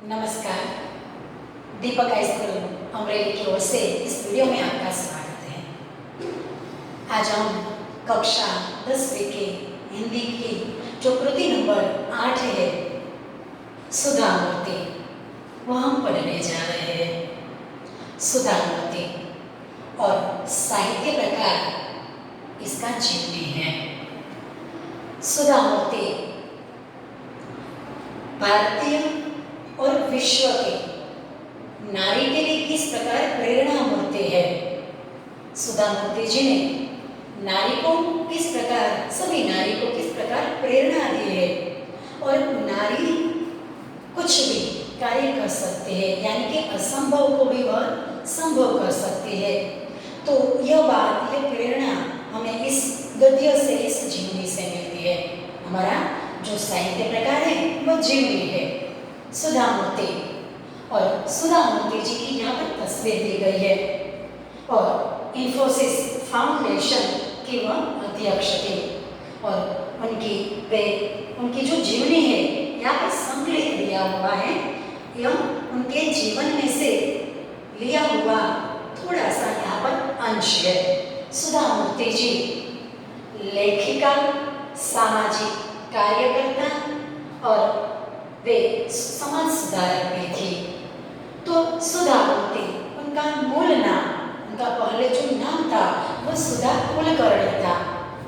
नमस्कार। दीपक हाईस्कूल अमरेली की ओर से इस वीडियो में आपका स्वागत है। आज हम कक्षा 10वीं के हिंदी की जो कृति नंबर 8 है, सुधा मूर्ति, वह हम पढ़ने जा रहे हैं। सुधा मूर्ति और साहित्य प्रकार इसका जीवनी है। सुधा मूर्ति भारतीय और विश्व के नारी के लिए किस प्रकार प्रेरणा मूर्ति है। सुधा मूर्ति जी ने नारी को किस प्रकार, सभी नारी को किस प्रकार प्रेरणा दी है और नारी कुछ भी कार्य कर सकती है, यानी कि असंभव को भी वह संभव कर सकती है। तो यह बात, यह प्रेरणा हमें इस गद्य से, इस जीवनी से मिलती है। हमारा जो साहित्य प्रकार है वह जीवनी है, सुधा मूर्ति। और सुधा मूर्ति जी की यहाँ पर तस्वीर दी गई है और इंफोसिस फाउंडेशन की वह अध्यक्ष थी और उनकी जो जीवनी है यहाँ पर संकलित दिया हुआ है। यह उनके जीवन में से लिया हुआ थोड़ा सा यहाँ पर अंश है। सुधा मूर्ति जी लेखिका, सामाजिक कार्यकर्ता और वे समाज सुधारक भी थी। तो सुधा मूर्ति, उनका मूल नाम, उनका पहले जो नाम था वह सुधा कुलकर्णी था,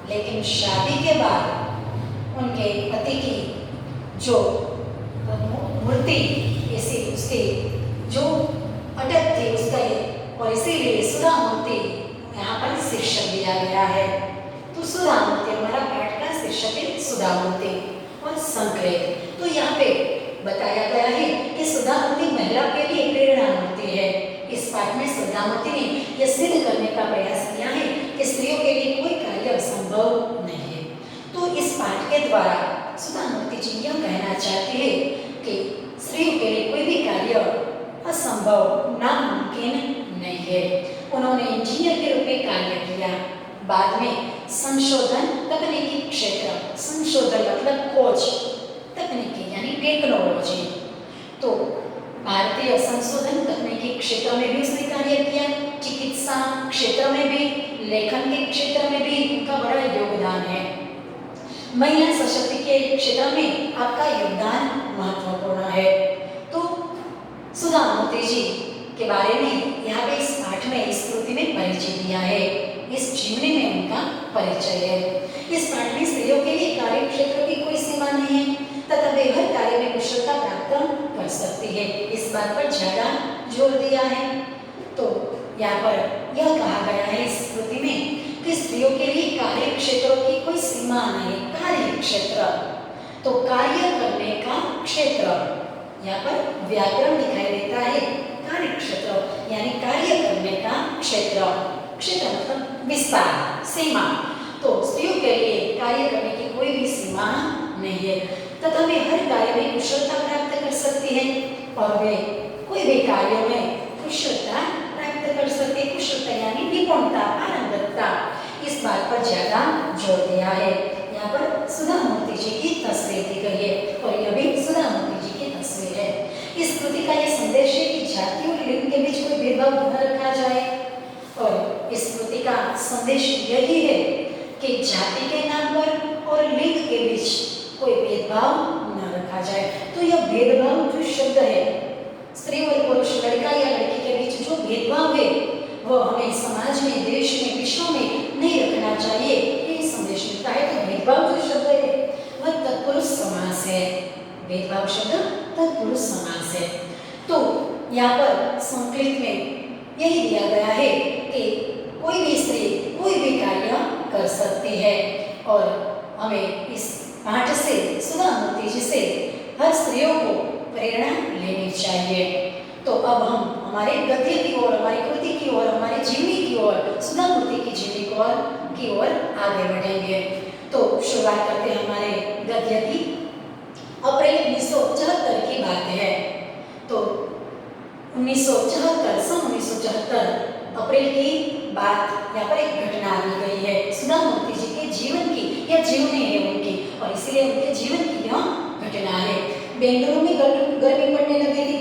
लेकिन शादी के बाद उनके पति की जो मूर्ति, ऐसी उसकी जो अटक थी उसका, और इसीलिए सुधा मूर्ति यहाँ पर शीर्षक दिया गया है। तो सुधा मूर्ति, हमारा पाठ का शीर्षक है सुधा मूर्ति और संकलित। तो यहाँ पे बताया गया है कि सुधा मूर्ति महिला के लिए प्रेरणा मूर्ति है। इस पाठ में सुधा मूर्ति ने यह सिद्ध करने का प्रयास किया है कि स्त्रियों के लिए कोई कार्य असंभव नहीं है। तो इस पाठ के द्वारा सुधा मूर्ति जी यह कहना चाहती है कि स्त्रियों के लिए कोई भी कार्य असंभव, नामुमकिन नहीं है। उन्होंने इंजीनियर के रूप में कार्य किया, बाद में संशोधन तकनीकी क्षेत्र, संशोधन मतलब खोज, तकनीकी यानी टेक्नोलॉजी, तो भारतीय संशोधन तकनीकी क्षेत्र में भी उसने कार्य किया, चिकित्सा क्षेत्र में भी, लेखन के क्षेत्र में भी उनका बड़ा योगदान है। महिला सशक्ति के क्षेत्र में आपका योगदान महत्वपूर्ण है। तो सुधा मूर्ति जी के बारे में यहाँ पे इस पाठ में, इस कृति में परिचय दिया है, इस जीवनी में उनका परिचय है। इस पाठ में स्त्रियों के लिए कार्य क्षेत्र की कोई सीमा नहीं है तथा वे हर कार्य में कुशलता प्राप्त कर सकती है, इस बात पर ज्यादा जोर दिया है। तो यहाँ पर यह कहा गया है इस कृति में कि स्त्रियों के लिए कार्य क्षेत्रों की कोई सीमा नहीं। कार्य क्षेत्र, तो कार्य करने का क्षेत्र, यहाँ पर व्याकरण दिखाई देता है। कार्य क्षेत्र यानी कार्य करने का क्षेत्र, क्षेत्र मतलब विस्तार, सीमा। तो स्त्रियों के लिए कार्य करने की कोई भी सीमा नहीं है तथा वे हर कार्य में कुशलता प्राप्त कर सकती है और वे कोई भी कार्य में कुशलता प्राप्त कर सकती है। कुशलता यानी निपुणता, पारंगतता, इस बात पर ज्यादा जोर दिया है। यहाँ पर सुधा मूर्ति जी की तस्वीर दी गई है और यह भी सुधा मूर्ति जी की तस्वीर है। इस कृति का यह संदेश है कि जाति और लिंग के बीच कोई भेदभाव न रखा जाए और इस कृति का संदेश यही है कि जाति के नाम पर और लिंग के बीच कोई भेदभाव न रखा जाए। तो यह भेदभाव जो शब्द है, स्त्री और पुरुष, लड़का या लड़की के बीच जो भेदभाव है वह हमें समाज में, देश में, विश्व में नहीं रखना चाहिए, ये संदेश मिलता है। तो भेदभाव जो शब्द है वह तत्पुरुष समास है, भेदभाव शब्द तत्पुरुष समास है। तो यहाँ पर संकलित में यही दिया गया है कि कोई भी स्त्री कोई भी कार्य कर सकती है और हमें इस पाठ से, सुधा मूर्ति जी से हर स्त्रियों को प्रेरणा लेनी चाहिए। तो अब हम हमारे गद्य की ओर, हमारी कृति की ओर, हमारे जीवनी की ओर, सुधा मूर्ति की जीवनी की ओर आगे बढ़ेंगे। तो शुरुआत करते हैं हमारे गद्य की। अप्रैल 1974 की बात है। तो 1974, सन 1974 अप्रैल की बात, यहाँ पर एक घटना दी गई है सुधा मूर्ति जी के जीवन की। यह जीवनी है उनकी और इसीलिए उनके जीवन की यह घटना है। बेंगलुरु में गर्मी पड़ने लगी थी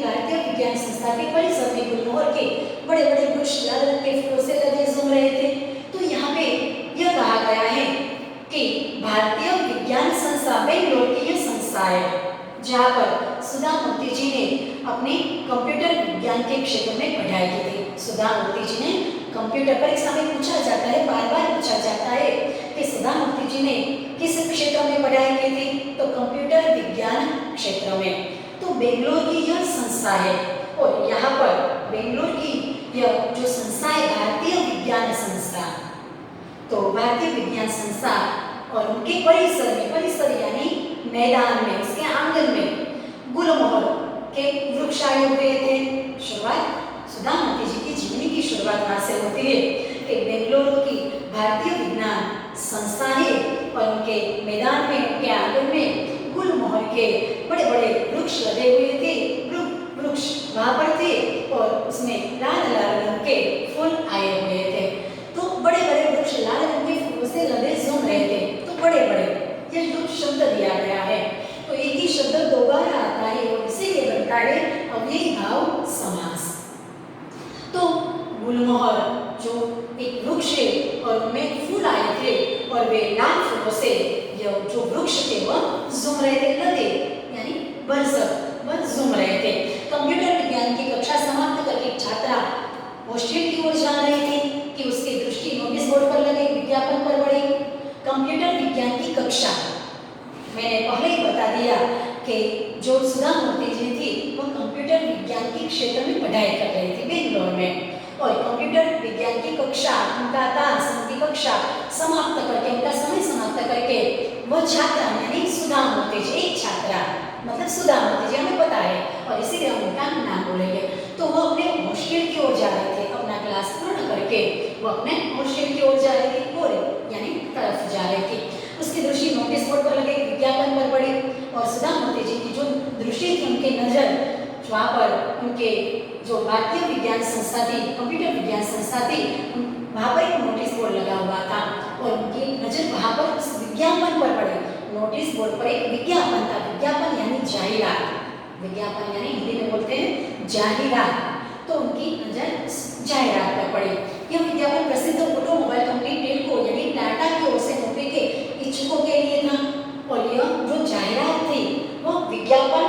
सुधा मूर्ति जी ने अपने कंप्यूटर विज्ञान के क्षेत्र में पढ़ाई की थी। सुधा मूर्ति जी ने कंप्यूटर परीक्षा में पूछा जाता है, बार बार पूछा जाता है कि सुधा मूर्ति जी ने किस क्षेत्र में पढ़ाई की थी, तो कंप्यूटर विज्ञान क्षेत्र में। तो बेंगलोर की यह संस्था है और यहाँ पर बेंगलोर की यह जो संस्था है भारतीय विज्ञान संस्था, तो भारतीय विज्ञान संस्था और उनके परिसर यानी मैदान में, उसके आंगन में गुलमोहर के वृक्ष आए हुए थे। शुरुआत सुधा मूर्ति जी की जीवनी की शुरुआत वहां से होती है कि बेंगलुरु की भारतीय विज्ञान संस्था है और उनके मैदान में, उनके आंगन में गुलमोहर के बड़े बड़े वृक्ष लगे हुए थे। वृक्ष वहां पर थे और उसमें लाल लाल रंग के फूल आए हुए थे। तो बड़े बड़े वृक्ष लाल रंग के फूलों से लदे झूम रहे थे। तो बड़े बड़े ये जो शब्द दिया गया है, तो एक ही शब्द दो बार आता है और इसीलिए बनता है अव्ययी भाव समास। तो गुलमोहर जो एक वृक्ष है और उनमें फूल आए थे और वे लाल फूलों से यह जो वृक्ष थे वह झूम रहे थे, लदे यानी बरसक वह झूम रहे थे। कंप्यूटर विज्ञान की कक्षा समाप्त करके छात्रा हॉस्टल की ओर जा रहे थे कि उसकी दृष्टि नोटिस बोर्ड पर लगे विज्ञापन पर पड़ी। कंप्यूटर विज्ञान की कक्षा, मैंने पहले ही बता दिया कि जो सुधा मूर्ति जी थी वह कंप्यूटर विज्ञान के क्षेत्र में पढ़ाई कर रही थी बेंगलोर में, और कंप्यूटर विज्ञान की कक्षा उनका तास, उनकी कक्षा समाप्त करके, उनका समय समाप्त करके वह छात्रा यानी सुधा मूर्ति जी, एक छात्रा मतलब सुधा मूर्ति जी हमें पता है और इसीलिए हम उनका नाम बोलेंगे, तो वह अपने हॉस्टल की ओर जा रहे थे। अपना क्लास पूर्ण करके वह अपने हॉस्टल की ओर जा रही थी, ओर यानी तरफ जा रही थी। उसकी दृष्टि नोटिस बोर्ड पर लगे विज्ञापन पर पड़ी और सुधा मूर्ति जी की जो दृष्टि थी, उनकी नजर वहाँ पर उनके जो भारतीय विज्ञान संस्था थी, कंप्यूटर विज्ञान संस्था थी, वहाँ पर एक नोटिस बोर्ड लगा हुआ था और उनकी नजर वहाँ पर उस विज्ञापन पर पड़ी। नोटिस बोर्ड पर एक विज्ञापन था, विज्ञापन यानी जाहिरात, विज्ञापन यानी हिंदी में बोलते हैं जाहिरात, तो उनकी नजर जाहिरात पर पड़ी। यह विज्ञापन प्रसिद्ध ऑटोमोबाइल कंपनी टेल्को यानी टाटा की ओर से नौकरी के इच्छुकों के लिए था और यह जो जाहिरात थी वह विज्ञापन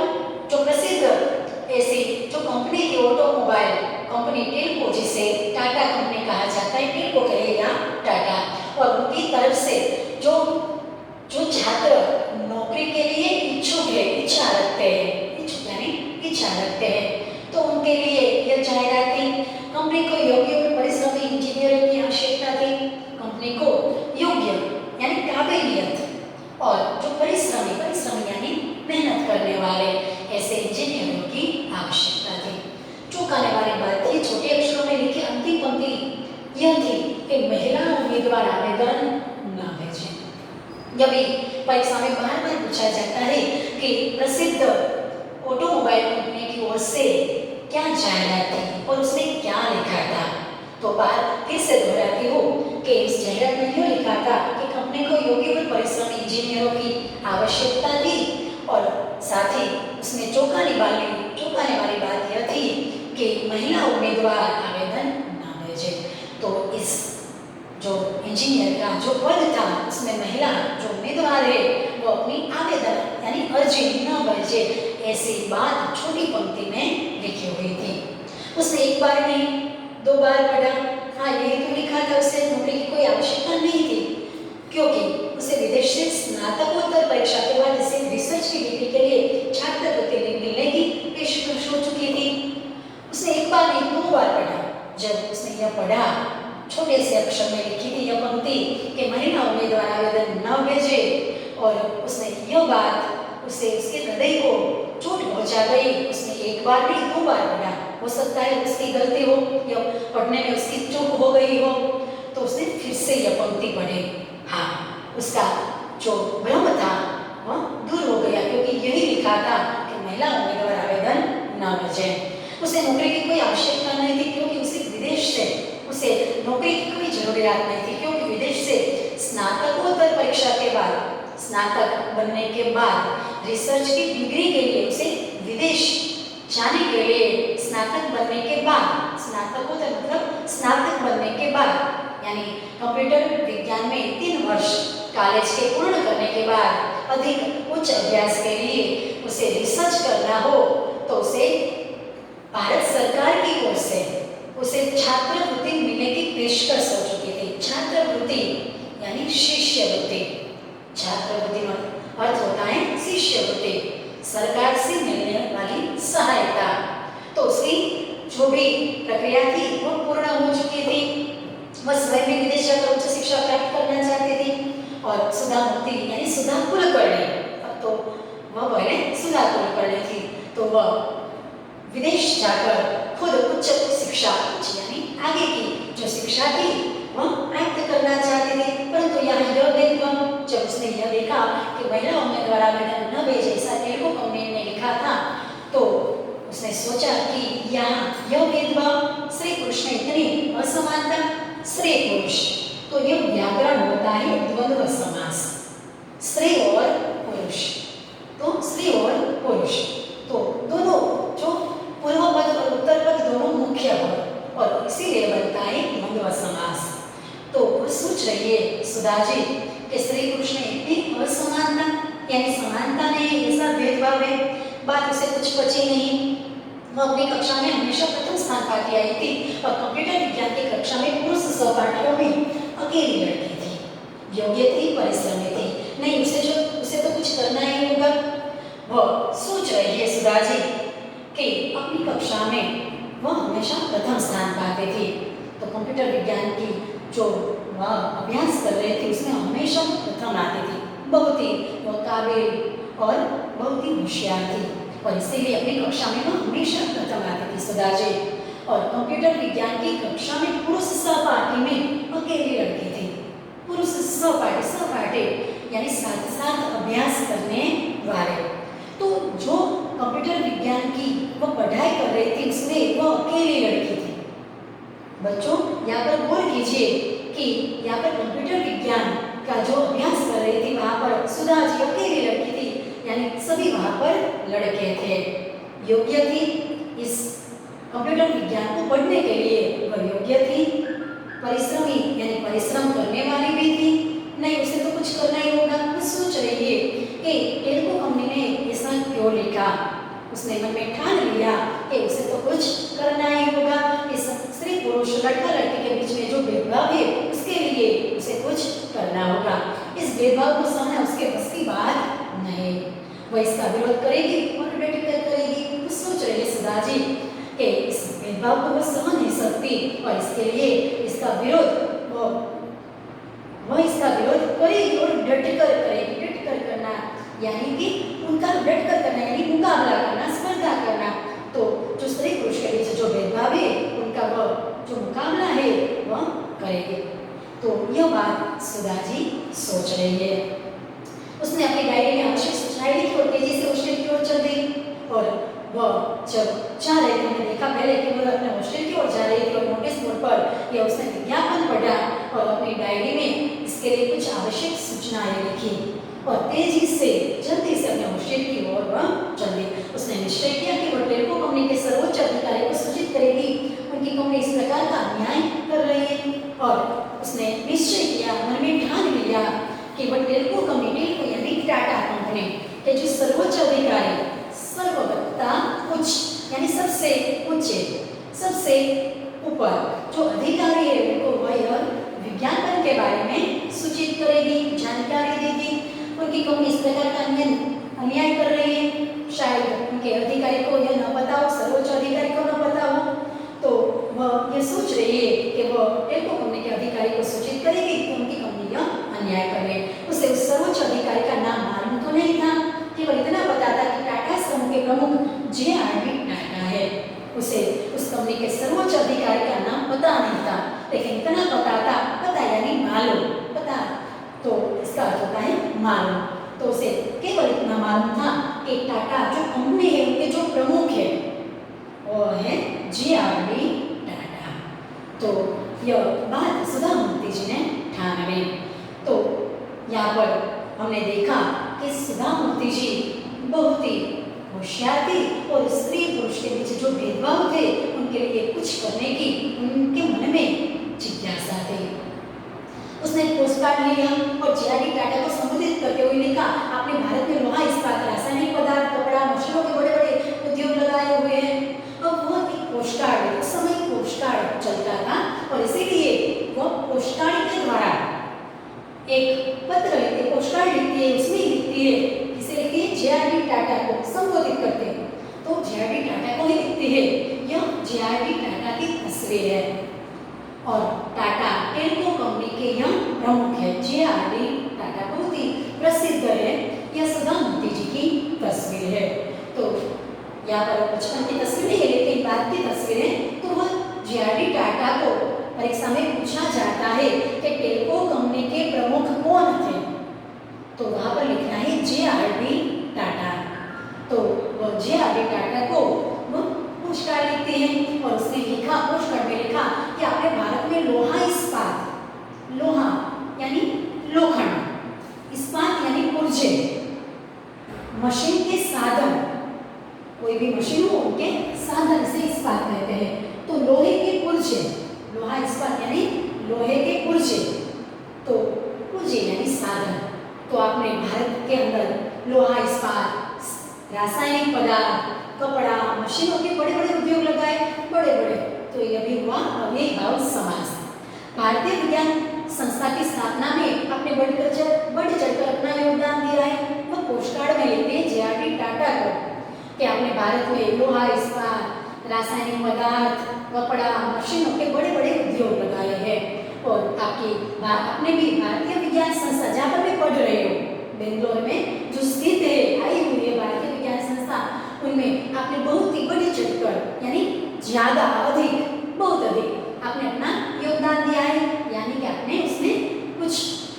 जो प्रसिद्ध ऐसी जो कंपनी थी ऑटोमोबाइल कंपनी टेल्को, जिसे टाटा कंपनी कहा जाता है, टेल्को कहे या टाटा, और उनकी तरफ से जो छात्र नौकरी के लिए इच्छुक है, इच्छा रखते हैं, इच्छुक यानी इच्छा रखते हैं, तो उनके लिए यह जाहिरात थी। कंपनी को योग्य और परिश्रमी इंजीनियरों की आवश्यकता थी। कंपनी को योग्य यानी काबिलियत और जो परिश्रमी यानी मेहनत करने वाले ऐसे इंजीनियरों की आवश्यकता थी। चौंकाने वाली बात थी, छोटे अक्षरों में लिखी अंतिम पंक्ति यह थी कि महिला उम्मीदवार आवेदन न भेजें। जब भी परीक्षा में बार बार पूछा जाता है कि प्रसिद्ध ऑटोमोबाइल कंपनी की ओर से क्या जाहिरात थी और उसने क्या लिखा था, तो बात फिर से दोहराती हूँ कि इस जाहिरात में यह लिखा था कि कंपनी को योग्य और परिश्रमी इंजीनियरों की आवश्यकता थी और साथ ही उसमें चौंकाने वाली बात यह थी कि महिला उम्मीदवार आवेदन न भेजे। तो इस जो इंजीनियर का जो पद था उसमें महिला जो उम्मीदवार है वो अपनी आवेदन यानी अर्जी न भेजे, ऐसी बात छोटी पंक्ति में लिखी हुई थी। उसने एक बार नहीं दो बार पढ़ा, हाँ यही तो लिखा था, उसे नौकरी की कोई आवश्यकता नहीं थी क्योंकि उसे विदेश से स्नातकोत्तर परीक्षा के बाद इसे रिसर्च की डिग्री के लिए छात्रवृत्ति मिलने की पेशकश हो चुकी थी। उसने एक बार नहीं दो बार पढ़ा। जब उसने यह पढ़ा, छोटे से अक्षर में लिखी थी यह पंक्ति कि महिला उम्मीदवार आवेदन न भेजे, और उसने यह बात उसे उसके हृदय को चोट पहुंचा गई। उसने एक बार नहीं दो बार पढ़ा, हो सकता है उसकी गलती हो या पढ़ने में उसकी चूक हो गई हो, तो उसने फिर से यह पंक्ति पढ़ी। हाँ, उसका जो भ्रम था वह दूर हो गया क्योंकि यही लिखा था कि महिला उम्मीदवार आवेदन न भेजे। उसे नौकरी की कोई आवश्यकता नहीं थी क्योंकि उसे नौकरी की कोई जरूरियात नहीं थी क्योंकि विदेश से स्नातकोत्तर परीक्षा के बाद, स्नातक बनने के बाद रिसर्च की डिग्री के लिए उसे विदेश जाने के लिए स्नातक बनने के बाद, स्नातकोत्तर मतलब स्नातक बनने के बाद यानी कंप्यूटर विज्ञान में 3 वर्ष कॉलेज के पूर्ण करने के बाद अधिक उच्च अभ्यास के लिए उसे रिसर्च करना हो तो उसे भारत सरकार की ओर से उसे छात्रवृत्ति मिलने की पेशकश हो चुकी थी। छात्रवृत्ति यानी शिष्यवृत्ति, छात्रवृत्ति का अर्थ होता है शिष्यवृत्ति, सरकार से मिलने वाली सहायता। तो उसकी जो भी प्रक्रिया थी वो पूर्ण हो चुकी थी। वह स्वयं भी विदेश जाकर उच्च शिक्षा प्राप्त करना चाहती थी और सुधा मूर्ति यानी सुधा कुलकर्णी, अब तो वह पहले सुधा कुलकर्णी थी, तो वह विदेश जाकर खुद उच्च शिक्षा यानी आगे की जो शिक्षा थी वह प्राप्त करना चाहती थी। परंतु यहाँ यह भेदभाव, जब उसने यह देखा कि महिला उम्मीदवार आवेदन न भेजे, ऐसा तेलुगु कम्युनिटी ने लिखा था, तो उसने सोचा कि यहाँ यह भेदभाव, स्त्री पुरुष में इतनी असमानता, स्त्री पुरुष, तो यह व्याकरण होता है द्वंद्व समास, स्त्री और पुरुष, तो स्त्री और पुरुष, तो दोनों जो पूर्व पद और उत्तर पद दोनों मुख्य पद, और इसीलिए बनता है द्वंद्व समास। तो वो सोच रही है सुधा जी कि स्त्री पुरुष में इतनी असमानता यानी समानता नहीं, ऐसा भेदभाव है, बात उसे कुछ पची नहीं। वो अपनी कक्षा में हमेशा प्रथम स्थान पाती आई थी और कंप्यूटर विज्ञान की कक्षा में पुरुष सहपाठियों में अकेली लड़की थी, योग्य थी, परिश्रमी थी, नहीं उसे तो कुछ करना ही होगा। वह सोच रही है सुधा जी कि अपनी कक्षा में वह हमेशा प्रथम स्थान पाती थी, तो कंप्यूटर विज्ञान की जो वह अभ्यास कर रही थी उसमें हमेशा प्रथम आती थी, बहुत ही वह काबिल और बहुत ही होशियार थी, और इसीलिए अपनी कक्षा में वह हमेशा प्रथम आती थी सुधा जी। और कंप्यूटर विज्ञान की कक्षा में पुरुष सहपाठी में अकेली लड़की थी, पुरुष सहपाठी यानी साथ साथ अभ्यास करने वाले। तो जो कंप्यूटर विज्ञान की वह पढ़ाई कर रही थी उसमें वह अकेली लड़की थी। बच्चों यहाँ पर गौर कीजिए कि यहाँ पर कंप्यूटर विज्ञान का जो अभ्यास कर रही थी वहाँ पर सुधा जी अकेली लड़की थी, यानी सभी वहाँ पर लड़के थे। योग्य थी इस कंप्यूटर विज्ञान को पढ़ने के लिए, वह योग्य थी, परिश्रमी यानी परिश्रम करने वाली भी थी, नहीं उसे तो कुछ करना ही होगा। वो सोच रही है कि तेलुगु कंपनी ने ऐसा क्यों लिखा, उसने मन में ठान लिया कि उसे तो कुछ करना ही होगा, इस स्त्री पुरुष लड़का लड़की के बीच में जो भेदभाव है उसके लिए उसे कुछ करना होगा, इस भेदभाव को सहना उसके बस की बात नहीं, वह इसका विरोध करेगी और क्रिटिकल करेगी। वो सोच रही है सुधा जी कि इस भेदभाव को वह सह नहीं सकती और इसके लिए इसका विरोध वह इसका विरोध करेगी और डटकर करेगी। डटकर करना यानी कि उनका डटकर करना यानी मुकाबला करना, स्पर्धा करना, तो जो स्त्री पुरुष के बीच जो भेदभाव है उनका वह जो मुकाबला है वह करेगी। तो यह बात सुधा जी सोच रही है। उसने अपनी डायरी में आवश्यक सूचनाएं लिखी और तेजी से हॉस्टल की ओर चल दी, और वह जब जा रही थी हमने देखा पहले कि वह अपने हॉस्टल की ओर जा रही थी और नोटिस बोर्ड पर यह उसने विज्ञापन पढ़ा और अपनी डायरी में इसके लिए कुछ आवश्यक सूचनाएं लिखी और तेजी से जल्दी से अपने हॉस्टल की ओर वह चल दी। उसने निश्चय किया कि वह टेलीकॉम कंपनी के सर्वोच्च अधिकारी को सूचित करेगी उनकी कंपनी इस प्रकार का अन्याय कर रही है, और उसने निश्चय किया, मन में ठान लिया कि वह टेलीकॉम कंपनी यानी टाटा कंपनी के जो सर्वोच्च अधिकारी, सर्वोत्ता उच्च यानी सबसे ऊंचे सबसे ऊपर जो अधिकारी है उनको वह विज्ञापन के बारे में सूचित करेगी, जानकारी देगी। उनकी कंपनी इस प्रकार का अन्याय कर रही है, शायद उनके अधिकारी को यह न पता हो, सर्वोच्च अधिकारी को न पता हो, तो वह ये सोच रही है कि वह टेलीकॉम कंपनी के अधिकारी को सूचित करेगी कि उनकी कंपनी यह अन्याय कर रही है। उसे उस सर्वोच्च अधिकारी का नाम मालूम तो नहीं था, केवल इतना पता था कि टाटा समूह के प्रमुख जे.आर.डी. टाटा है। उसे उस कंपनी के सर्वोच्च अधिकारी का नाम पता नहीं था, लेकिन इतना पता था, पता यानी मालूम, पता तो इसका अर्थ होता है मालूम, तो उसे केवल इतना मालूम था कि टाटा जो कंपनी है उनके जो प्रमुख है वो है जे.आर.डी. टाटा। तो यह बात सुधा मूर्ति जी ने ठान ली। तो यहाँ पर हमने देखा कि सुधा मूर्ति जी बहुत ही होशियार थी और स्त्री पुरुष के बीच जो भेदभाव थे उनके लिए कुछ करने की उनके मन में जिज्ञासा थी। उसने पोस्ट कार्ड लिया और जे.आर.डी. टाटा को संबोधित करते हुए लिखा, आपने भारत में लोहा इस्पात रासायनिक पदार्थ कपड़ा मशीनों के बड़े बड़े उद्योग लगाए हुए हैं। अब वह एक पोस्ट कार्ड, उस समय पोस्ट कार्ड चलता था और इसीलिए वह पोस्ट कार्ड के द्वारा एक पत्र लिखते, पोस्ट कार्ड लिखती है, उसमें लिखती है, किसे लिखती है, जे.आर.डी. टाटा को संबोधित करते हैं तो जे.आर.डी. टाटा को ही लिखती है। यह जे.आर.डी. टाटा की तस्वीर है और टाटा टेल्को कंपनी के यह प्रमुख है। जे.आर.डी. टाटा बहुत ही प्रसिद्ध है। यह सुधा मूर्ति जी की तस्वीर है। तो यहाँ पर बचपन की तस्वीर नहीं है लेकिन बाद की तस्वीर है। तो वह जे.आर.डी. टाटा को परीक्षा में पूछा जाता है कि टेल्को कंपनी के प्रमुख कौन थे, तो वहां पर लिखना है जे.आर.डी. टाटा। तो वह जे.आर.डी. टाटा को पोस्ट कार्ड लिखते हैं और उसने लिखा, पोस्ट कार्ड में लिखा कि आपने भारत में लोहा इस्पात, लोहा यानी लोखंड, इस्पात यानी पुर्जे, मशीन के साधन, कोई भी मशीन हो उनके साधन से इस्पात कहते हैं। तो लोहे के पुर्जे, लोहा इस्पात यानी लोहे के पुर्जे, तो पुर्जे यानी साधन। तो आपने भारत के अंदर लोहा इस्पात, रासायनिक पदार्थ, कपड़ा मशीनों के बड़े बड़े उद्योग लगाए, बड़े बड़े, तो यह भी हुआ अव्ययीभाव समास। भारतीय विज्ञान संस्था की स्थापना में आपने बढ़ चढ़कर अपना योगदान दिया है। वह पोस्ट कार्ड में लिखते हैं जे.आर.डी. टाटा को कि आपने भारत में लोहा इस्पात, रासायनिक पदार्थ, कपड़ा मशीनों के बड़े बड़े उद्योग लगाए हैं और आपने भी भारतीय विज्ञान संस्था जहाँ पर भी पढ़ रहे हो बेंगलोर में जो स्थित है, आई हुई है भारतीय विज्ञान संस्था, उनमें आपने बहुत ही बढ़ी चढ़कर यानी ज्यादा, अधिक, बहुत अधिक आपने अपना योगदान दिया है, यानी कि आपने उसमें कुछ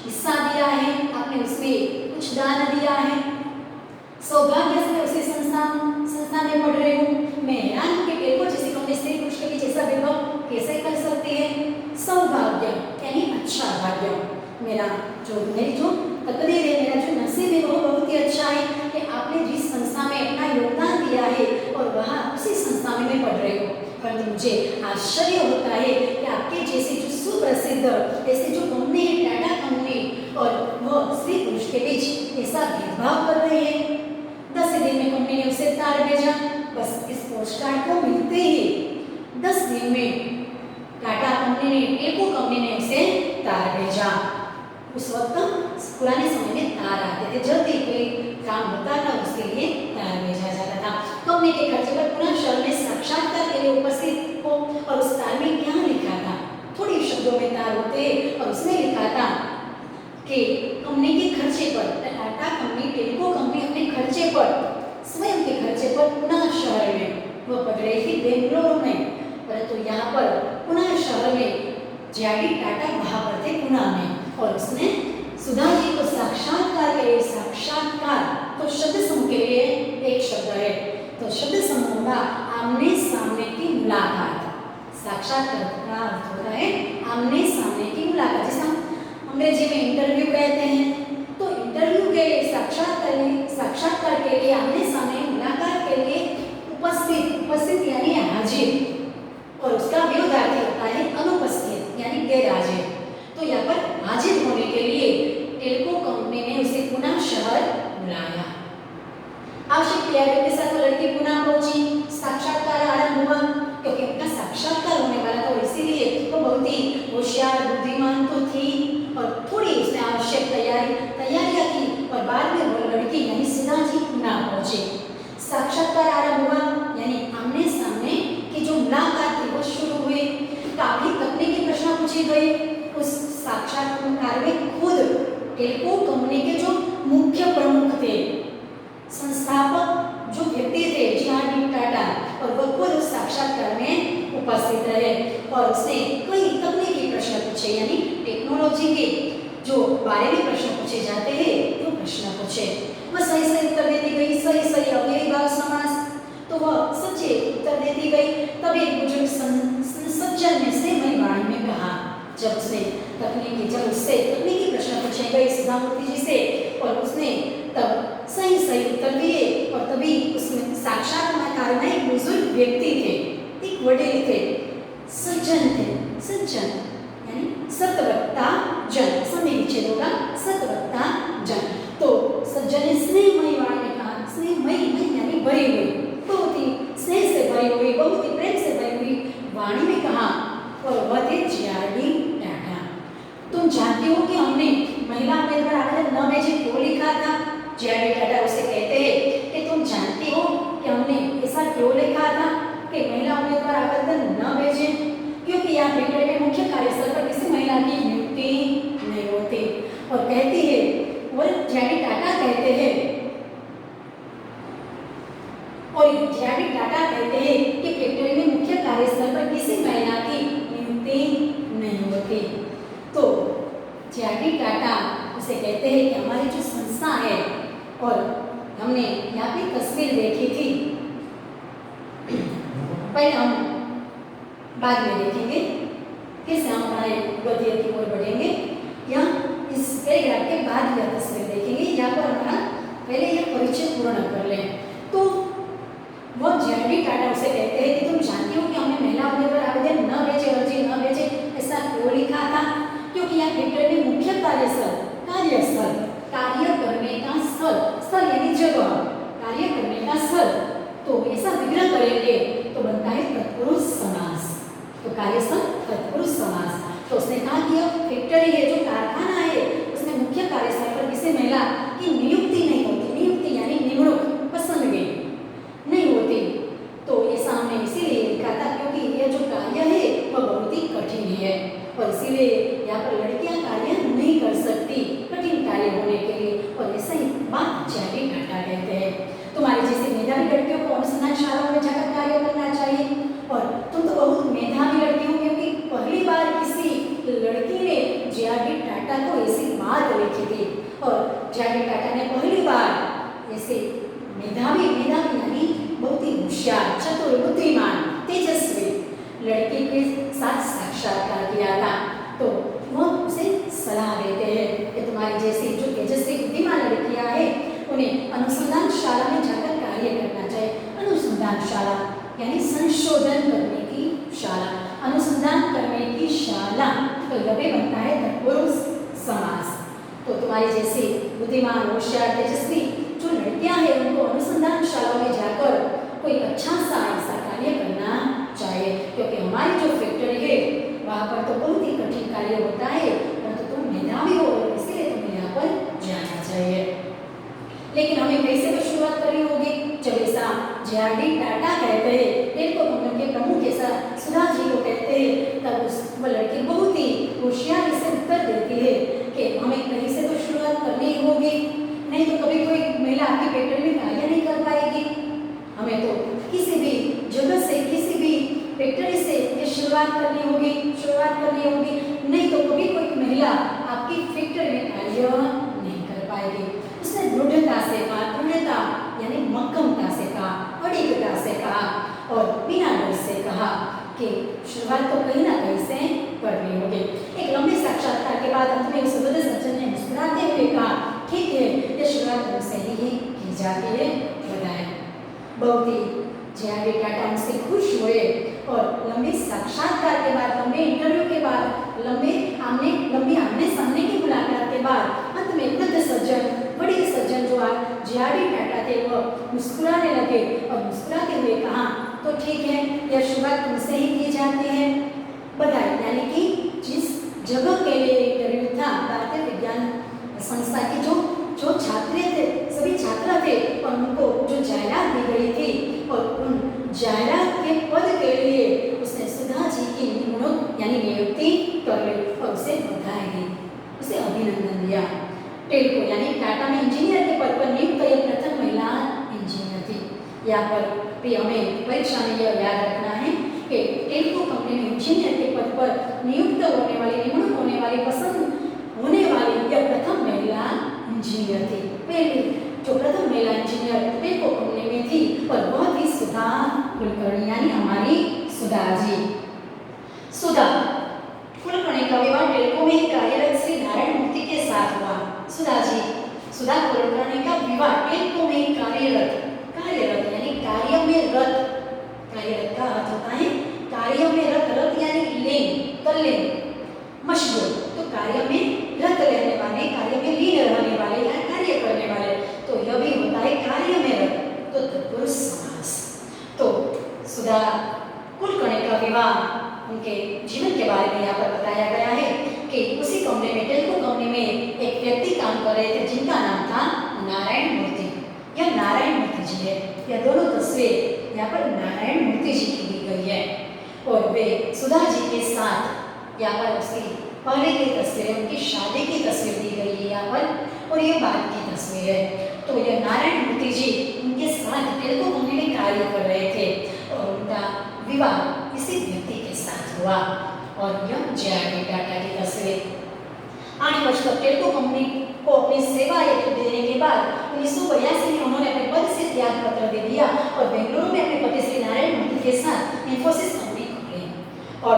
हिस्सा दिया है, आपने उसमें कुछ दान दिया है। सौभाग्य से उसी संस्था में पढ़ रही हूँ। मैं हैरान हूँ कि टेल्को जैसी कंपनी स्त्री पुरुष के बीच ऐसा भेदभाव कैसे कर सकती है। सौभाग्य यानी अच्छा भाग्य, मेरी जो तकदीर है, मेरा जो नसीब है वो बहुत ही अच्छा है कि आपने जिस संस्था में अपना योगदान दिया है और वहाँ उसी संस्था में मैं पढ़ रही हूँ। परंतु मुझे आश्चर्य होता है कि आपके जैसे जो सुप्रसिद्ध ऐसे जो कंपनी है टाटा कंपनी और वह स्त्री पुरुष के बीच ऐसा भेदभाव कर रही है। 10 दिन में कंपनी ने उसे तार भेजा। बस इस पोस्ट कार्ड को मिलते ही 10 दिन में टाटा कंपनी ने, टेल्को कंपनी ने उसे तार भेजा। उस वक्त पुराने समय में तार आते थे, जल्दी कोई काम होता था उसके लिए तार भेजा जाता था। कंपनी के खर्चे पर पुनः शहर में साक्षात्कार के लिए उपस्थित हो और उस तार में क्या लिखा था, थोड़ी शब्दों में तार होते और उसमें लिखा था कि कंपनी के खर्चे पर, टाटा कंपनी, टेल्को कंपनी अपने खर्चे पर, स्वयं के खर्चे पर पुनः शहर में, वो पढ़ रही थी बेंगलुरु में, परंतु यहाँ पर पुनः शहर में जे.आर.डी. टाटा वहाँ पर थे पुणे में और उसने सुधा जी को साक्षात्कार के लिए, साक्षात्कार तो शब्द समूह के लिए एक शब्द है, तो शब्द समूह का आमने सामने की मुलाकात। साक्षात्कार का अर्थ होता है आमने सामने की मुलाकात, जिसे हम अंग्रेजी में इंटरव्यू कहते हैं। तो इंटरव्यू के लिए, साक्षात्कार के लिए, आमने सामने मुलाकात के लिए उपस्थित यानी हाजिर, और उसका विरोधार्थी होता है अनुपस्थित यानी गैर हाजिर। तो यहाँ पर हाजिर होने के लिए टेल्को कंपनी ने उसे पुनः शहर बुलाया। आवश्यक तैयारियों के साथ लड़की पुनः पहुंची। साक्षात्कार आरंभ हुआ, क्योंकि उनका साक्षात्कार होने वाला था, इसीलिए वो बहुत ही होशियार, बुद्धिमान तो थी और थोड़ी उसने आवश्यक तैयारियां की और बाद में वो लड़की यानी सुधा जी पुनः पहुंची। साक्षात्कार आरंभ हुआ यानी आमने सामने की जो मुलाकात थी वो शुरू हुई। काफी तकनीकी प्रश्न पूछे गए। उस साक्षात्कार में खुद टेल्को कंपनी के जो मुख्य प्रमुख थे, संस्थापक जो व्यक्ति थे जे.आर.डी. टाटा, और वह खुद उस साक्षात्कार में उपस्थित रहे और उसने कई तकनीकी प्रश्न पूछे, यानी टेक्नोलॉजी के जो बारे में प्रश्न पूछे जाते हैं वो प्रश्न पूछे। वह सही उत्तर देती गई, सही अव्ययीभाव समास, तो वह सच्चे उत्तर देती गई। तभी बुजुर्ग सज्जन ने स्नेहमयी वाणी में कहा, जब उससे तकनीकी प्रश्न पूछे गए सुधा मूर्ति जी से और उसने तब सही उत्तर दिए, और तभी उसमें साक्षात्कार में एक बुजुर्ग व्यक्ति थे, एक वडील थे, सज्जन थे, सज्जन यानी सत्वत्ता जन, संधि विच्छेद होगा सत्वत्ता जन। तो सज्जन ने स्नेहमयी वाणी में कहा, स्नेहमयी यानी भरी हुई, बहुत ही स्नेह से भरी हुई, बहुत ही प्रेम से भरी हुई वाणी में कहा, और वह थे जे.आर.डी. टाटा। तुम जानती हो कि हमने महिला उम्मीदवार आवेदन न भेजे क्यों लिखा था? जे.आर.डी. टाटा उसे कहते हैं कि तुम जानती हो कि हमने ऐसा क्यों लिखा था कि महिला उम्मीदवार आवेदन न भेजे? क्योंकि यहाँ फैक्ट्री में मुख्य कार्यस्थल पर किसी महिला की नियुक्ति नहीं होती। और कहती है, और जे.आर.डी. टाटा कहते हैं, और जे.आर.डी. टाटा कहते हैं कि फैक्ट्री में मुख्य कार्यस्थल पर किसी महिला की नियुक्ति नहीं होती। तो जे.आर.डी. टाटा उसे कहते हैं कि हमारी जो संस्था है, और हमने यहाँ की तस्वीर देखी थी, पहले हम बाद में देखेंगे, फिर से हम हमारे गद्य की ओर बढ़ेंगे। यहाँ इस पैराग्राफ के बाद यह तस्वीर देखेंगे। यहाँ पर हमारा पहले यह परिचय पूर्ण कर लें। तो वो जे.आर.डी. टाटा उसे कहते हैं कि तुम जानती हो कि हमने महिला उम्मीदवार आवेदन न भेजे, अर्जी न भेजे, ऐसा क्यों लिखा था? क्योंकि यहाँ फैक्ट्री में मुख्य कार्यस्थल, कार्यस्थल, कार्य करने का स्थल, स्थल यानी जगह, कार्य करने का स्थल, तो ऐसा विग्रह करेंगे तो बनता है तत्पुरुष समास। तो कार्यस्थल तत्पुरुष समास। तो उसने कहा कि यह फैक्ट्री है, जो कारखाना है, उसमें मुख्य कार्यस्थल पर किसी महिला की नियुक्ति नहीं होती। नियुक्ति यानी निमणूक, पसंदगी नहीं होती। तो ऐसा हमने इसीलिए लिखा था क्योंकि यह जो कार्य है वह बहुत ही कठिन है, और इसीलिए यहाँ पर लड़कियां कार्य नहीं कर सकती कठिन कार्य होने के लिए। और ऐसा ही बात जे.आर.डी. टाटा कहते हैं। तुम्हारी जैसी मेधावी लड़कियों को अनुसंधान शालाओं में जाकर कार्य करना चाहिए, और तुम तो बहुत मेधावी लड़की हो, क्योंकि पहली बार किसी लड़की ने जे.आर.डी. टाटा को ऐसी बात लिखी थी। और जे.आर.डी. टाटा ने पहली बार ऐसे मेधावी यानी बहुत ही होशियार, चतुर, बुद्धिमान, तेजस्वी लड़की के साथ साक्षात्कार किया था। तो वह उसे सलाह देते हैं कि तुम्हारी जैसी जो तेजस्वी बुद्धिमान लड़कियां हैं, उन्हें अनुसंधान शाला में जाकर कार्य करना चाहिए। अनुसंधान शाला यानी संशोधन करने की शाला, अनुसंधान करने की शाला, तो लबे बनता है तत्पुरुष समास। तो तुम्हारी जैसी बुद्धिमान, होशियार, तेजस्वी जो लड़कियां हैं, उनको अनुसंधान शालाओं में जाकर कोई अच्छा सा ऐसा कार्य करना चाहिए, क्योंकि हमारी जो फैक्ट्री है वहाँ पर तो बहुत ही कठिन कार्य होता है, परंतु तुम मेधावी हो, इसलिए तुम्हें यहाँ पर जाना चाहिए। लेकिन हमें कैसे तो शुरुआत करनी होगी? जब ऐसा जे.आर.डी. टाटा कहते हैं, टेल्को कंपनी के प्रमुख ऐसा सुधा जी को कहते हैं, तब वो लड़की बहुत ही होशियारी से उत्तर देती है कि हमें कहीं से तो शुरुआत करनी ही होगी, नहीं तो कभी कोई महिला आपकी फैक्ट्री में कार्य नहीं कर पाएगी। हमें तो किसी भी जगह से, किसी भी फैक्ट्री से ये शुरुआत करनी होगी, नहीं तो कभी कोई महिला आपकी फैक्ट्री में कार्य नहीं कर पाएगी। उसने दृढ़ता से कहा, दृढ़ता यानी मक्कमता से कहा, अडिगता से कहा, और बिना डर से कहा कि शुरुआत तो कहीं ना कहीं से करनी होगी। एक लंबे साक्षात्कार के बाद अंत में सुब्रत सज्जन ने मुस्कुराते हुए कहा, ठीक है, ये शुरुआत तुमसे ही की जाती है, बताएं। बहुत ही जे.आर.डी. टाटा उनसे खुश हुए, और लंबे साक्षात्कार के बाद, लंबे इंटरव्यू के बाद, लंबी आमने सामने की मुलाकात के बाद अंत में वृद्ध सज्जन, बड़े सज्जन जो आज जे.आर.डी. टाटा थे, वो मुस्कुराने लगे और मुस्कुराते हुए कहा, तो ठीक है, यह शुरुआत तुमसे ही की जाती है, बताएं। यानी कि जिस जगह के लिए इंटरव्यू था, भारतीय विज्ञान संस्था की जो छात्र थे, सभी छात्र थे, और उनको जो जायरात दी गई थी, और उन जायरात के पद के लिए उसने सुधा जी की नियुक्ति कर ली, और उसे बधाई दी, उसे अभिनंदन दिया। टेल्को यानी टाटा में इंजीनियर के पद पर नियुक्त यह प्रथम महिला इंजीनियर थी। यहाँ पर भी हमें परीक्षा में यह याद रखना है कि टेल्को कंपनी में इंजीनियर के पद पर नियुक्त होने वाली, नियुक्त होने वाली, पसंद होने वाली यह प्रथम महिला इंजीनियर थी। पहली जो प्रथम महिला इंजीनियर टेल्को कंपनी में थी, और वह थी सुधा कुलकर्णी, यानी हमारी सुधा जी। सुधा कुलकर्णी का विवाह टेल्को में कार्यरत श्री नारायण मूर्ति के साथ हुआ। सुधा कुलकर्णी का विवाह टेल्को में कार्यरत यानी कार्य में रत, कार्यरत का अर्थ होता है कार्य में रत, रत यानी लिंग, तल्लिंग, सुधा कुलकर्णी का विवाह उनके जीवन के बारे में यहाँ पर बताया गया है कि उसी कंपनी में, टेल्को कंपनी में एक व्यक्ति काम कर रहे थे जिनका नाम था नारायण मूर्ति। यह नारायण मूर्ति जी है। यह दोनों तस्वीर यहाँ पर नारायण मूर्ति जी की दी गई है और वे सुधा जी के साथ यहाँ पर उसकी पहले की तस्वीर है, उनकी शादी की तस्वीर दी गई है यहाँ पर और ये बाद की तस्वीर है। तो यह नारायण मूर्ति जी उनके साथ टेल्को कंपनी में कार्य कर रहे थे और उनका विवाह इसी व्यक्ति के साथ हुआ। और यह जे.आर.डी. टाटा की तस्वीर। 8 वर्ष तक टेल्को कंपनी को अपनी सेवा देने के बाद 1982 में उन्होंने अपने पद से त्याग पत्र दे दिया और बेंगलुरु में अपने पति श्री नारायण मूर्ति के साथ इंफोसिस कंपनी खोली और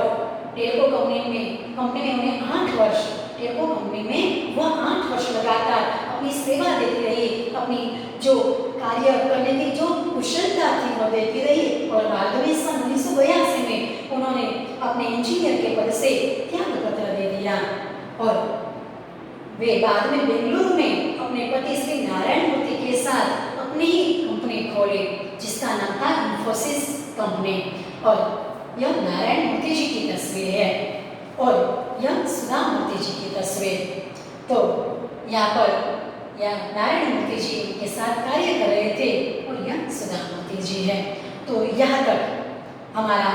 टेल्को कंपनी में उन्हें 8 वर्ष, टेल्को कंपनी में वह 8 वर्ष लगातार अपनी सेवा देती रही, अपनी जो कार्य करने की जो कुशलता थी वह देती रही और बाद में सन 1982 में उन्होंने अपने इंजीनियर के पद से त्याग पत्र दे दिया और वे बाद में बेंगलुरु में अपने पति श्री नारायण मूर्ति के साथ अपनी ही कंपनी खोली जिसका नाम था इंफोसिस कंपनी। और यह नारायण मूर्ति जी की तस्वीर है और यह सुधा मूर्ति जी की तस्वीर। तो यहाँ पर यह नारायण मूर्ति जी के साथ कार्य कर रहे थे और यह सुधा मूर्ति जी है। तो यहाँ तक हमारा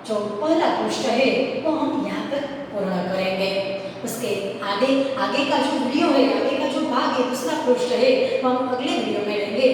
जो पहला पृष्ठ है वो हम यहाँ तक पूर्ण करेंगे। उसके आगे का जो वीडियो है, आगे का जो भाग है, दूसरा पृष्ठ है, वो हम अगले वीडियो में लेंगे।